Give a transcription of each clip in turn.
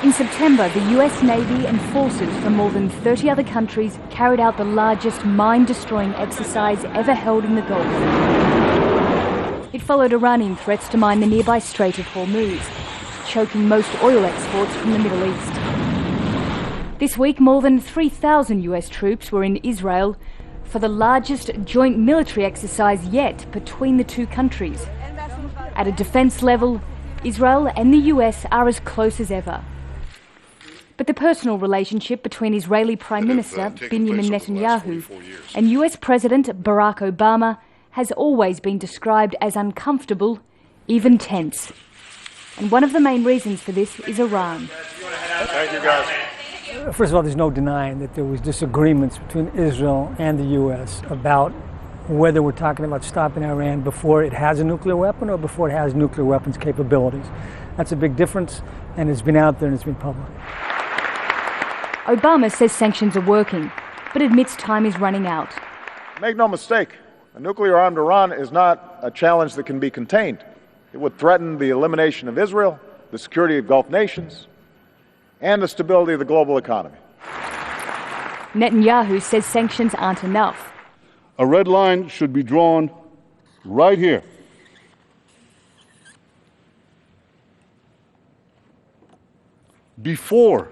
In September, the US Navy and forces from more than 30 other countries carried out the largest mine-destroying exercise ever held in the Gulf. It followed Iranian threats to mine the nearby Strait of Hormuz, choking most oil exports from the Middle East. This week, more than 3,000 US troops were in Israel for the largest joint military exercise yet between the two countries. At a defence level, Israel and the US are as close as ever. But the personal relationship between Israeli Prime Minister Binyamin Netanyahu and US President Barack Obama has always been described as uncomfortable, even tense. And one of the main reasons for this is Iran. Thank you, guys. First of all, there's no denying that there was disagreements between Israel and the US about whether we're talking about stopping Iran before it has a nuclear weapon or before it has nuclear weapons capabilities. That's a big difference, and it's been out there and it's been public. Obama says sanctions are working, but admits time is running out. Make no mistake, a nuclear-armed Iran is not a challenge that can be contained. It would threaten the elimination of Israel, the security of Gulf nations, and the stability of the global economy. Netanyahu says sanctions aren't enough. A red line should be drawn right here. Before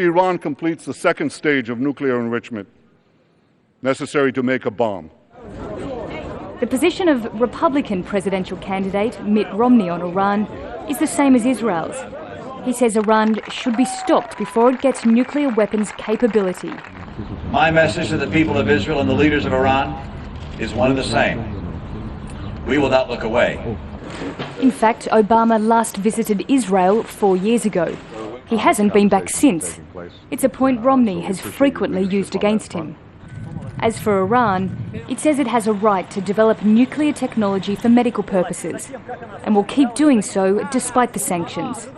Iran completes the second stage of nuclear enrichment necessary to make a bomb. The position of Republican presidential candidate Mitt Romney on Iran is the same as Israel's. He says Iran should be stopped before it gets nuclear weapons capability. My message to the people of Israel and the leaders of Iran is one and the same. We will not look away. In fact, Obama last visited Israel 4 years ago. He hasn't been back since. It's a point Romney has frequently used against him. As for Iran, it says it has a right to develop nuclear technology for medical purposes and will keep doing so despite the sanctions.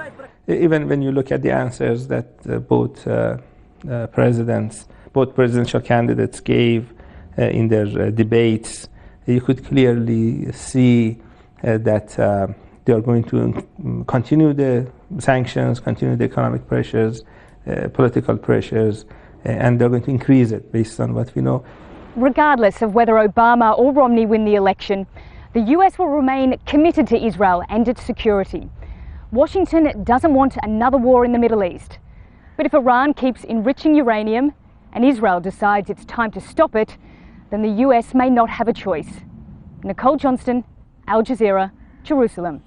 Even when you look at the answers that both presidential candidates gave in their debates, you could clearly see that they are going to continue the sanctions, continue the economic pressures, political pressures, and they're going to increase it based on what we know. Regardless of whether Obama or Romney win the election, the US will remain committed to Israel and its security. Washington doesn't want another war in the Middle East. But if Iran keeps enriching uranium and Israel decides it's time to stop it, then the US may not have a choice. Nicole, Johnston, Al Jazeera, Jerusalem.